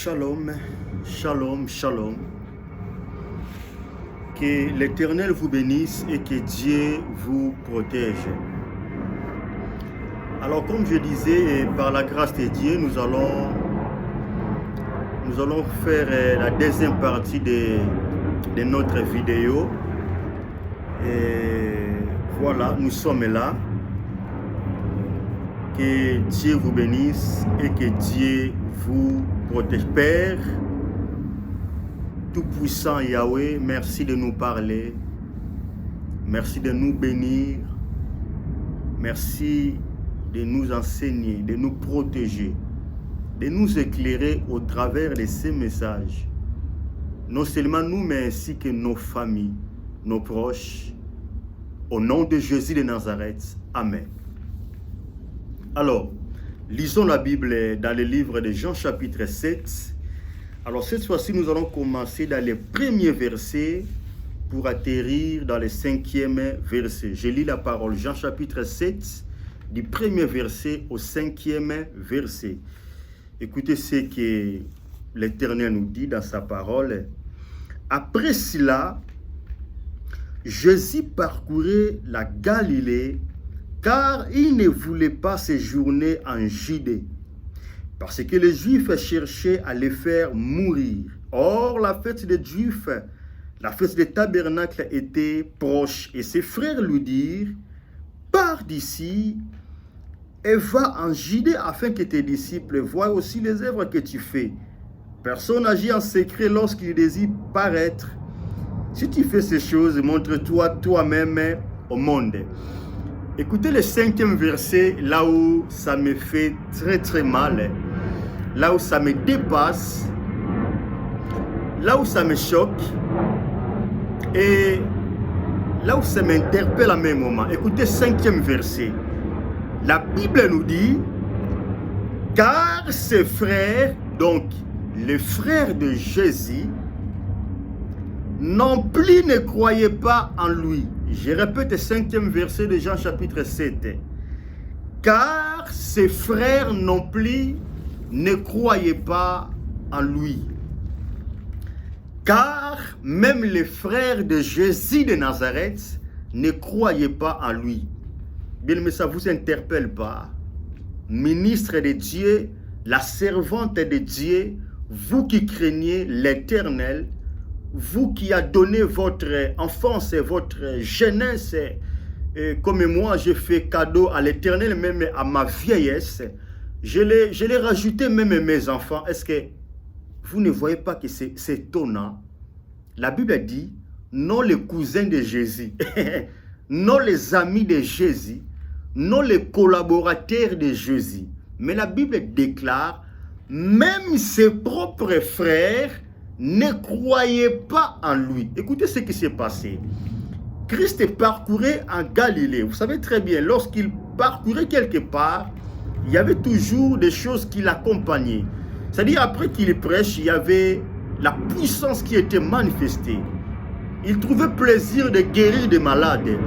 Shalom, shalom, shalom. Que l'Éternel vous bénisse et que Dieu vous protège. Alors, comme je disais, par la grâce de Dieu, nous allons faire la deuxième partie de notre vidéo. Et voilà, nous sommes là. Que Dieu vous bénisse et que Dieu vous protège. Père Tout-Puissant Yahweh, merci de nous parler. Merci de nous bénir. Merci de nous enseigner, de nous protéger, de nous éclairer au travers de ces messages. Non seulement nous, mais ainsi que nos familles, nos proches. Au nom de Jésus de Nazareth. Amen. Alors, lisons la Bible dans le livre de Jean chapitre 7. Alors cette fois-ci, nous allons commencer dans les premiers versets pour atterrir dans le 5e verset. Je lis la parole, Jean chapitre 7, du premier verset au 5e verset. Écoutez ce que l'Éternel nous dit dans sa parole. Après cela, Jésus parcourait la Galilée, car il ne voulait pas séjourner en Judée, parce que les Juifs cherchaient à les faire mourir. Or, la fête des Juifs, la fête des tabernacles était proche, et ses frères lui dirent, « Pars d'ici et va en Judée afin que tes disciples voient aussi les œuvres que tu fais. Personne n'agit en secret lorsqu'il désire paraître. Si tu fais ces choses, montre-toi toi-même au monde. » Écoutez le 5e verset, là où ça me fait très mal, là où ça me dépasse, là où ça me choque, et là où ça m'interpelle en même moment. Écoutez 5e verset. La Bible nous dit, car ses frères, donc les frères de Jésus, non plus ne croyaient pas en lui. Je répète le 5e verset de Jean chapitre 7. Car ses frères non plus ne croyaient pas en lui. Car même les frères de Jésus de Nazareth ne croyaient pas en lui. Bien, mais ça ne vous interpelle pas. Ministre de Dieu, la servante de Dieu, vous qui craignez l'Éternel, vous qui a donné votre enfance et votre jeunesse, comme moi j'ai fait cadeau à l'Éternel, même à ma vieillesse, je l'ai rajouté même à mes enfants. Est-ce que vous ne voyez pas que c'est étonnant? La Bible dit, non les cousins de Jésus, non les amis de Jésus, non les collaborateurs de Jésus. Mais la Bible déclare, même ses propres frères ne croyaient pas en lui. Écoutez ce qui s'est passé. Christ parcourait en Galilée. Vous savez très bien, lorsqu'il parcourait quelque part, il y avait toujours des choses qui l'accompagnaient. C'est-à-dire, après qu'il prêche, il y avait la puissance qui était manifestée. Il trouvait plaisir de guérir des malades.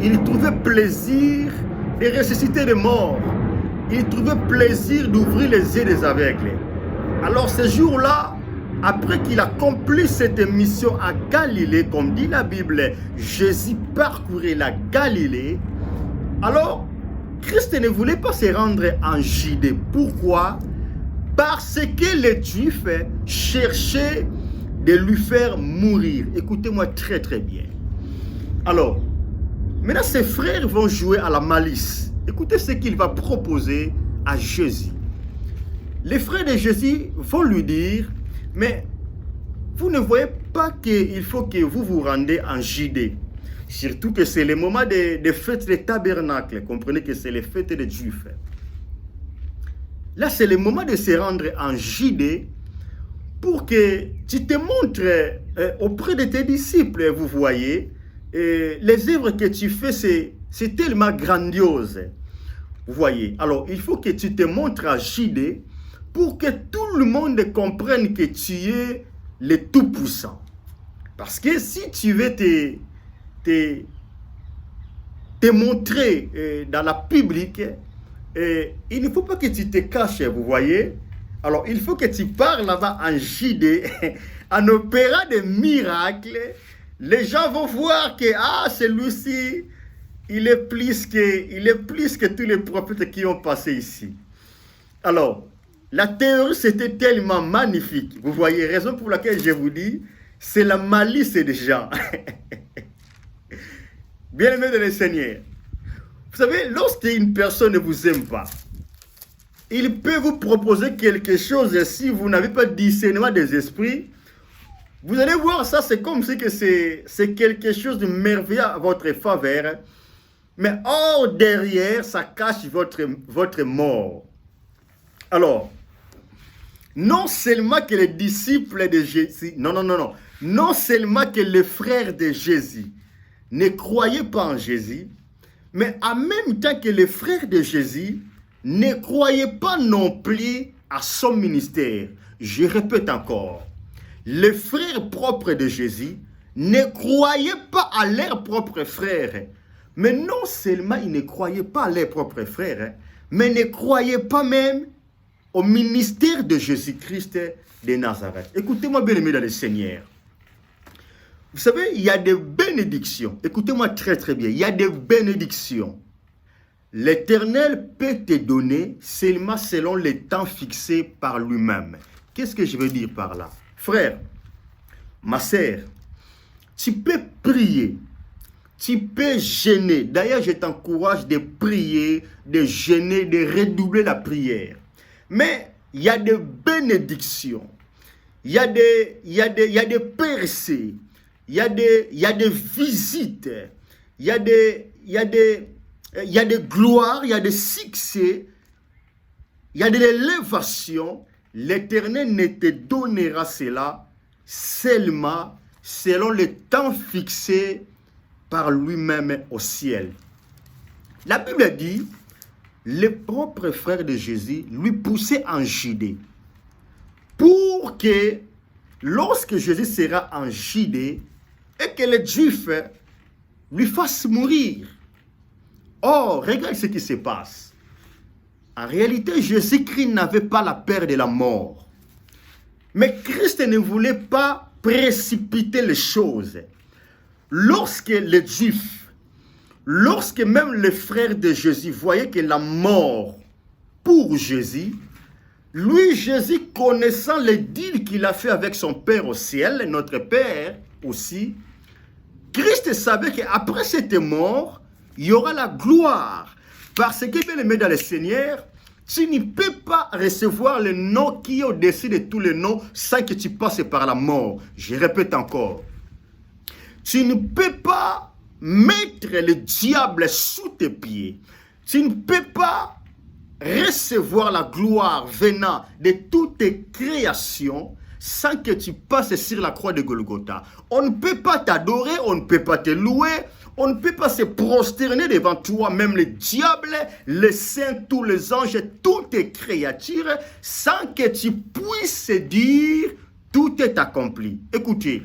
Il trouvait plaisir de ressusciter des morts. Il trouvait plaisir d'ouvrir les yeux des aveugles. Alors, ce jour-là, après qu'il accomplit cette mission à Galilée, comme dit la Bible, Jésus parcourait la Galilée. Alors, Christ ne voulait pas se rendre en Judée. Pourquoi? Parce que les Juifs cherchaient de lui faire mourir. Écoutez-moi très bien. Alors, maintenant ses frères vont jouer à la malice. Écoutez ce qu'il va proposer à Jésus. Les frères de Jésus vont lui dire, mais vous ne voyez pas qu'il faut que vous vous rendez en Judée. Surtout que c'est le moment des fêtes des tabernacles. Comprenez que c'est les fêtes des Juifs. Là, c'est le moment de se rendre en Judée pour que tu te montres auprès de tes disciples, vous voyez. Les œuvres que tu fais, c'est tellement grandiose. Vous voyez. Alors, il faut que tu te montres à Judée pour que tout le monde comprenne que tu es le Tout-Puissant. Parce que si tu veux te montrer dans la public, il ne faut pas que tu te caches, vous voyez. Alors, il faut que tu parles là-bas en JD, en opérant des miracles. Les gens vont voir que, celui-ci, il est plus que tous les prophètes qui ont passé ici. Alors, la théorie, c'était tellement magnifique. Vous voyez, raison pour laquelle je vous dis, c'est la malice des gens. Bien-aimés de le Seigneur, vous savez, lorsqu'une personne ne vous aime pas, il peut vous proposer quelque chose et si vous n'avez pas de discernement des esprits, vous allez voir ça, c'est comme si que c'est quelque chose de merveilleux à votre faveur, mais hors derrière, ça cache votre mort. Alors, non seulement que les disciples de Jésus, non seulement que les frères de Jésus ne croyaient pas en Jésus, mais en même temps que les frères de Jésus ne croyaient pas non plus à son ministère. Je répète encore, les frères propres de Jésus ne croyaient pas à leurs propres frères. Mais non seulement ils ne croyaient pas à leurs propres frères, mais ne croyaient pas même au ministère de Jésus-Christ de Nazareth. Écoutez-moi bien aimé dans le Seigneur. Vous savez, il y a des bénédictions. Écoutez-moi très très bien. Il y a des bénédictions. L'Éternel peut te donner seulement selon les temps fixés par lui-même. Qu'est-ce que je veux dire par là? Frère, ma sœur, tu peux prier. Tu peux jeûner. D'ailleurs, je t'encourage de prier, de jeûner, de redoubler la prière. Mais il y a des bénédictions, il y a des percées, il y a des visites, il y a des gloires, il y a des succès, il y a de l'élévation. L'Éternel ne te donnera cela seulement selon le temps fixé par lui-même au ciel. La Bible dit, les propres frères de Jésus lui poussaient en Judée pour que lorsque Jésus sera en Judée et que les Juifs lui fassent mourir. Or, regarde ce qui se passe. En réalité, Jésus-Christ n'avait pas la peur de la mort. Mais Christ ne voulait pas précipiter les choses. Lorsque les Juifs, lorsque même les frères de Jésus voyaient que la mort pour Jésus, lui, Jésus, connaissant le deal qu'il a fait avec son Père au ciel, notre Père aussi, Christ savait qu'après cette mort, il y aura la gloire. Parce que, bien aimé dans le Seigneur, tu ne peux pas recevoir le nom qui est au-dessus de tous les noms sans que tu passes par la mort. Je répète encore. Tu ne peux pas mettre le diable sous tes pieds. Tu ne peux pas recevoir la gloire venant de toutes tes créations sans que tu passes sur la croix de Golgotha. On ne peut pas t'adorer, on ne peut pas te louer, on ne peut pas se prosterner devant toi, même le diable, les saints, tous les anges, toutes tes créatures, sans que tu puisses dire tout est accompli. Écoutez,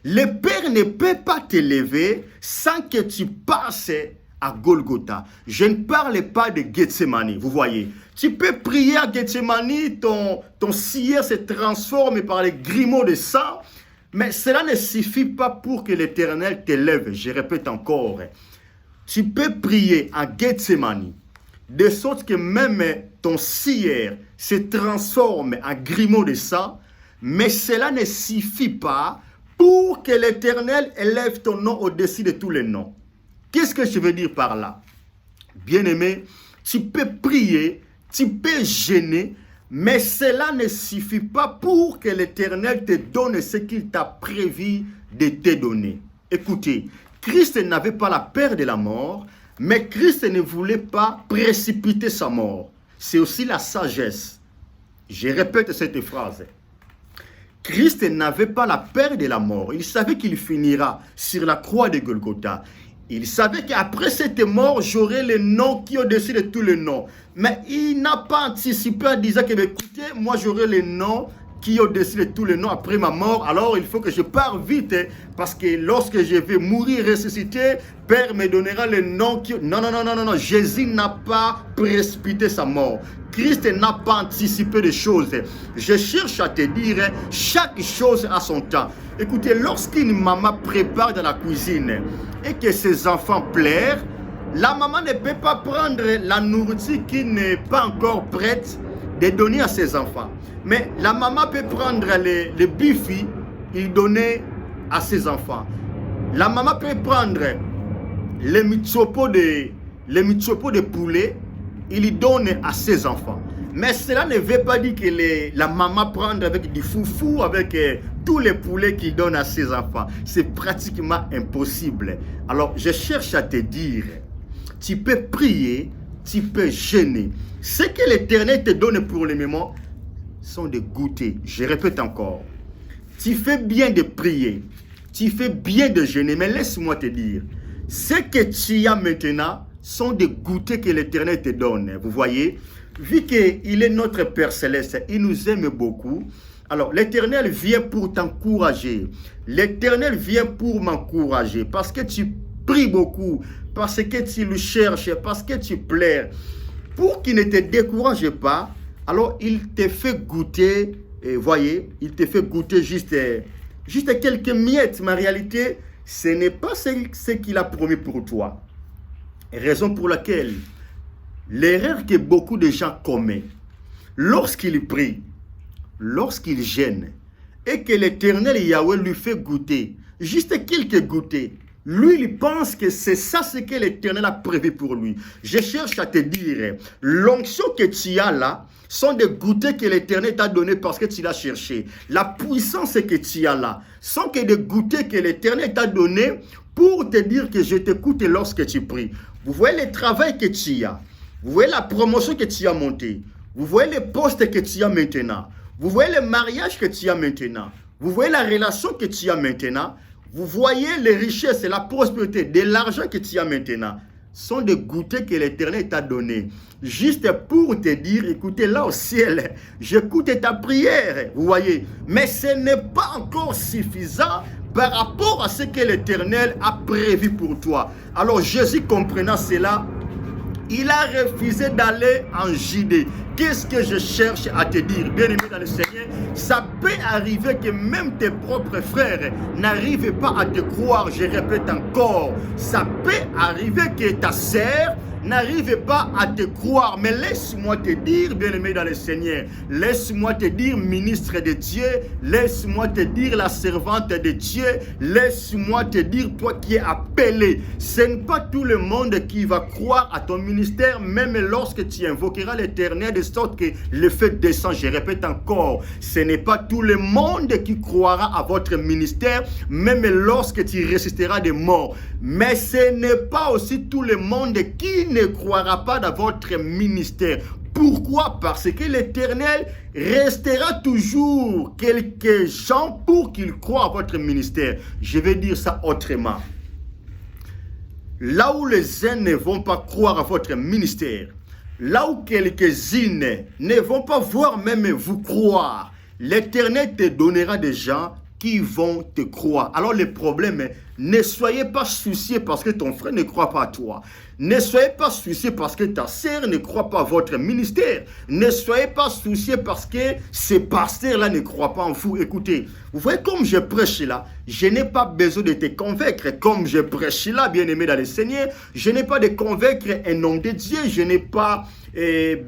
le Père ne peut pas t'élever sans que tu passes à Golgotha. Je ne parle pas de Gethsemane, vous voyez. Tu peux prier à Gethsemane, ton cire se transforme par les grumeaux de sang, mais cela ne suffit pas pour que l'Éternel t'élève. Je répète encore. Tu peux prier à Gethsemane, de sorte que même ton cire se transforme en grumeaux de sang, mais cela ne suffit pas pour que l'Éternel élève ton nom au-dessus de tous les noms. Qu'est-ce que je veux dire par là? Bien-aimé, tu peux prier, tu peux jeûner, mais cela ne suffit pas pour que l'Éternel te donne ce qu'il t'a prévu de te donner. Écoutez, Christ n'avait pas la peur de la mort, mais Christ ne voulait pas précipiter sa mort. C'est aussi la sagesse. Je répète cette phrase. Christ n'avait pas la peur de la mort. Il savait qu'il finira sur la croix de Golgotha. Il savait qu'après cette mort, j'aurai le nom qui est au-dessus de tous les noms. Mais il n'a pas anticipé en disant que, écoutez, moi j'aurai le nom qui est au-dessus de tous les noms après ma mort. Alors il faut que je parte vite, parce que lorsque je vais mourir, ressusciter, Père me donnera le nom qui... Non. Jésus n'a pas précipité sa mort. Christ n'a pas anticipé des choses. Je cherche à te dire, chaque chose a son temps. Écoutez, lorsqu'une maman prépare dans la cuisine et que ses enfants pleurent, la maman ne peut pas prendre la nourriture qui n'est pas encore prête de donner à ses enfants. Mais la maman peut prendre le bifi et donner à ses enfants. La maman peut prendre les mitsopo de poulet, il donne à ses enfants. Mais cela ne veut pas dire que la maman prend avec du foufou, avec tous les poulets qu'il donne à ses enfants. C'est pratiquement impossible. Alors, je cherche à te dire, tu peux prier, tu peux jeûner. Ce que l'Éternel te donne pour le moment sont des goûters. Je répète encore. Tu fais bien de prier, tu fais bien de jeûner, mais laisse-moi te dire, ce que tu as maintenant sont des goûters que l'Éternel te donne. Vous voyez, vu qu'il est notre Père Céleste, il nous aime beaucoup. Alors, l'Éternel vient pour t'encourager. L'Éternel vient pour m'encourager. Parce que tu pries beaucoup, parce que tu le cherches, parce que tu pleures. Pour qu'il ne te décourage pas, alors il te fait goûter, voyez, il te fait goûter juste quelques miettes. Mais en réalité, ce n'est pas ce qu'il a promis pour toi. Raison pour laquelle l'erreur que beaucoup de gens commettent, lorsqu'ils prient, lorsqu'ils jeûnent, et que l'Éternel Yahweh lui fait goûter, juste quelques goûters, lui, il pense que c'est ça ce que l'Éternel a prévu pour lui. Je cherche à te dire, l'onction que tu as là, sont des goûters que l'Éternel t'a donné parce que tu l'as cherché. La puissance que tu as là, sont que des goûters que l'Éternel t'a donné pour te dire que je t'écoute lorsque tu pries. Vous voyez le travail que tu as. Vous voyez la promotion que tu as montée. Vous voyez les postes que tu as maintenant. Vous voyez le mariage que tu as maintenant. Vous voyez la relation que tu as maintenant. Vous voyez les richesses et la prospérité de l'argent que tu as maintenant. Sont des goûters que l'Éternel t'a donné. Juste pour te dire, écoutez, là au ciel, j'écoute ta prière. Vous voyez. Mais ce n'est pas encore suffisant par rapport à ce que l'Éternel a prévu pour toi. Alors Jésus, comprenant cela, il a refusé d'aller en Judée. Qu'est-ce que je cherche à te dire, bien-aimé dans le Seigneur? Ça peut arriver que même tes propres frères n'arrivent pas à te croire. Je répète encore, ça peut arriver que ta sœur n'arrive pas à te croire. Mais laisse-moi te dire, bien-aimé dans le Seigneur, laisse-moi te dire, ministre de Dieu, laisse-moi te dire, la servante de Dieu, laisse-moi te dire, toi qui es appelé, ce n'est pas tout le monde qui va croire à ton ministère, même lorsque tu invoqueras l'Éternel de sorte que le feu descend. Je répète encore, ce n'est pas tout le monde qui croira à votre ministère, même lorsque tu résisteras des morts. Mais ce n'est pas aussi tout le monde qui ne croira pas dans votre ministère. Pourquoi? Parce que l'Éternel restera toujours quelques gens pour qu'ils croient à votre ministère. Je vais dire ça autrement. Là où les uns ne vont pas croire à votre ministère, là où quelques-unes ne vont pas voir même vous croire, l'Éternel te donnera des gens qui vont te croire. Alors le problème est, ne soyez pas souciés parce que ton frère ne croit pas à toi. Ne soyez pas souciés parce que ta sœur ne croit pas à votre ministère. Ne soyez pas souciés parce que ces pasteurs-là ne croient pas en vous. Écoutez, vous voyez comme je prêche là, je n'ai pas besoin de te convaincre. Comme je prêche là, bien-aimé dans le Seigneur, je n'ai pas de convaincre un homme de Dieu. Je n'ai pas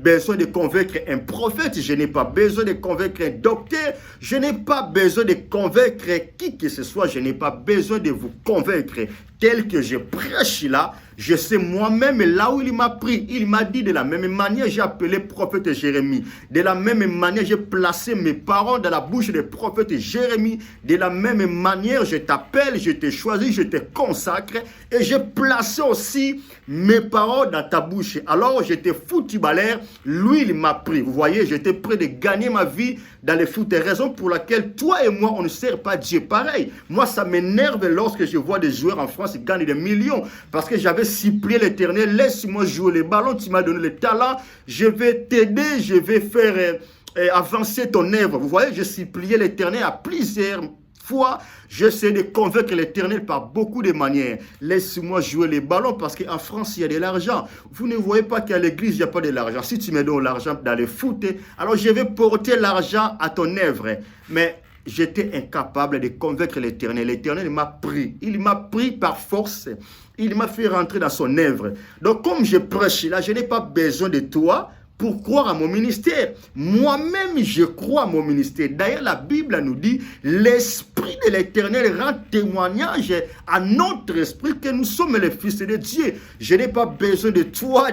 besoin de convaincre un prophète. Je n'ai pas besoin de convaincre un docteur. Je n'ai pas besoin de convaincre qui que ce soit. Je n'ai pas besoin de vous convaincre. Tel que je prêche là, je sais moi-même là où il m'a pris. Il m'a dit de la même manière, j'ai appelé prophète Jérémie. De la même manière, j'ai placé mes paroles dans la bouche du prophète Jérémie. De la même manière, je t'appelle, je te choisis, je te consacre. Et j'ai placé aussi mes paroles dans ta bouche. Alors, je t'ai foutu balère. Lui, il m'a pris. Vous voyez, j'étais prêt de gagner ma vie dans les foot. Raison pour laquelle toi et moi, on ne sert pas Dieu pareil. Moi, ça m'énerve lorsque je vois des joueurs en France gagner des millions. Parce que j'avais supplié l'Éternel, laisse-moi jouer les ballons, tu m'as donné le talent, je vais t'aider, je vais faire avancer ton œuvre. Vous voyez, j'ai supplié l'Éternel à plusieurs fois, j'essaie de convaincre l'Éternel par beaucoup de manières. Laisse-moi jouer les ballons parce qu'en France, il y a de l'argent. Vous ne voyez pas qu'à l'église, il n'y a pas de l'argent. Si tu me donnes l'argent dans le foot, alors je vais porter l'argent à ton œuvre. Mais j'étais incapable de convaincre l'Éternel. L'Éternel m'a pris. Il m'a pris par force. Il m'a fait rentrer dans son œuvre. Donc, comme je prêche là, je n'ai pas besoin de toi pour croire à mon ministère. Moi-même, je crois à mon ministère. D'ailleurs, la Bible nous dit, l'Esprit de l'Éternel rend témoignage à notre esprit que nous sommes les fils de Dieu. Je n'ai pas besoin de toi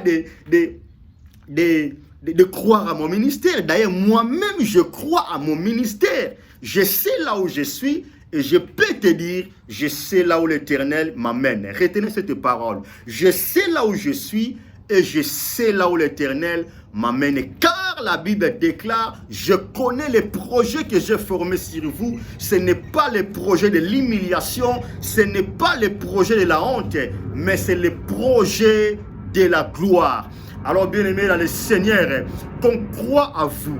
de croire à mon ministère. D'ailleurs, moi-même, je crois à mon ministère. Je sais là où je suis et je peux te dire, je sais là où l'Éternel m'amène. Retenez cette parole. Je sais là où je suis et je sais là où l'Éternel m'amène. Car la Bible déclare, je connais les projets que j'ai formés sur vous. Ce n'est pas les projets de l'humiliation, ce n'est pas les projets de la honte, mais c'est les projets de la gloire. Alors bien aimé dans le Seigneur, qu'on croit à vous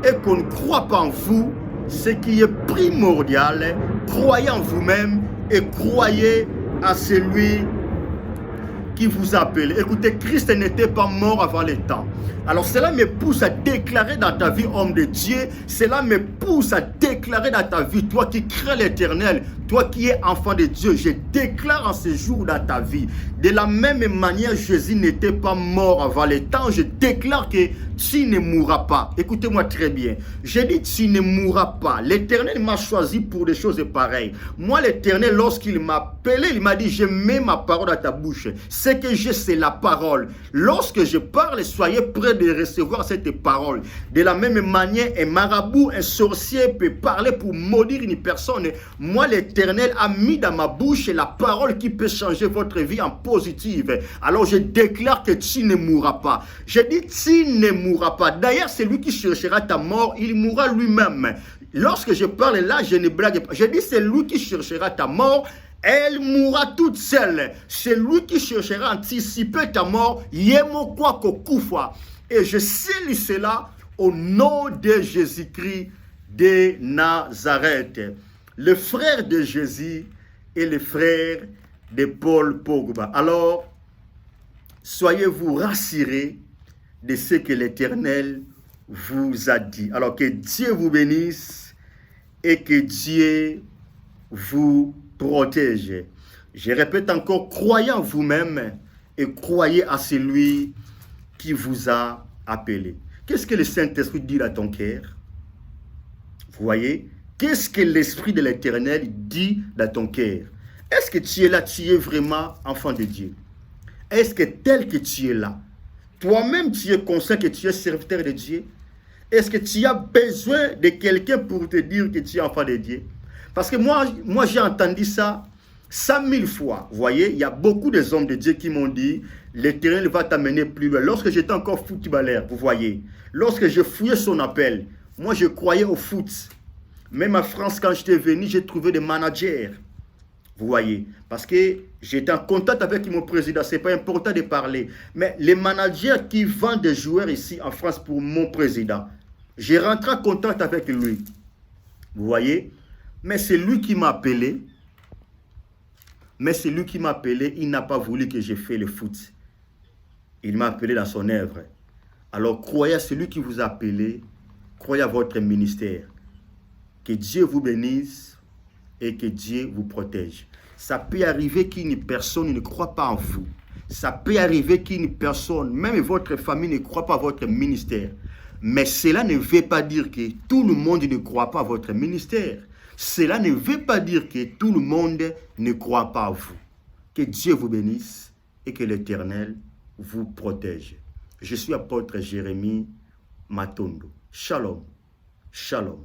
et qu'on ne croit pas en vous, ce qui est primordial, croyez en vous-même et croyez à celui qui vous appelle. Écoutez, Christ n'était pas mort avant le temps. Alors cela me pousse à déclarer dans ta vie, homme de Dieu, cela me pousse à déclarer dans ta vie, toi qui crées l'Éternel, toi qui es enfant de Dieu, je déclare en ce jour dans ta vie. De la même manière, Jésus n'était pas mort avant le temps, je déclare que tu ne mourras pas. Écoutez-moi très bien. Je dis tu ne mourras pas. L'Éternel m'a choisi pour des choses pareilles. Moi, l'Éternel, lorsqu'il m'a appelé, il m'a dit, je mets ma parole à ta bouche. Ce que j'ai, c'est la parole. Lorsque je parle, soyez prêts de recevoir cette parole. De la même manière, un marabout, un sorcier peut parler pour maudire une personne. Moi, l'Éternel a mis dans ma bouche la parole qui peut changer votre vie en positive. Alors, je déclare que tu ne mourras pas. Je dis, tu ne mourras pas. D'ailleurs, celui qui cherchera ta mort, il mourra lui-même. Lorsque je parle là, je ne blague pas. Je dis, c'est lui qui cherchera ta mort. Elle mourra toute seule. C'est lui qui cherchera à anticiper ta mort. Yemokwa kokufa. Et je scelle cela au nom de Jésus-Christ de Nazareth. Le frère de Jésus et le frère de Paul Pogba. Alors, soyez-vous rassurés de ce que l'Éternel vous a dit. Alors que Dieu vous bénisse et que Dieu vous protège. Je répète encore, croyez en vous-même et croyez à celui qui vous a appelé. Qu'est-ce que le Saint-Esprit dit à ton cœur? Vous voyez? Qu'est-ce que l'Esprit de l'Éternel dit dans ton cœur? Est-ce que tu es là, tu es vraiment enfant de Dieu? Est-ce que tel que tu es là, toi-même tu es conscient que tu es serviteur de Dieu? Est-ce que tu as besoin de quelqu'un pour te dire que tu es enfant de Dieu? Parce que moi j'ai entendu ça 100 000 fois. Vous voyez, il y a beaucoup de hommes de Dieu qui m'ont dit, l'Éternel va t'amener plus loin. Lorsque j'étais encore footballeur, vous voyez, lorsque je fouillais son appel, moi je croyais au foot. Même en France, quand j'étais venu, j'ai trouvé des managers. Vous voyez, parce que j'étais en contact avec mon président, ce n'est pas important de parler. Mais les managers qui vendent des joueurs ici en France pour mon président, j'ai rentré en contact avec lui. Vous voyez, mais c'est lui qui m'a appelé. Mais c'est lui qui m'a appelé, il n'a pas voulu que je fasse le foot. Il m'a appelé dans son œuvre. Alors croyez à celui qui vous a appelé, croyez à votre ministère. Que Dieu vous bénisse et que Dieu vous protège. Ça peut arriver qu'une personne ne croit pas en vous. Ça peut arriver qu'une personne, même votre famille, ne croit pas à votre ministère. Mais cela ne veut pas dire que tout le monde ne croit pas à votre ministère. Cela ne veut pas dire que tout le monde ne croit pas à vous. Que Dieu vous bénisse et que l'Éternel vous protège. Je suis apôtre Jérémie Matondo. Shalom. Shalom.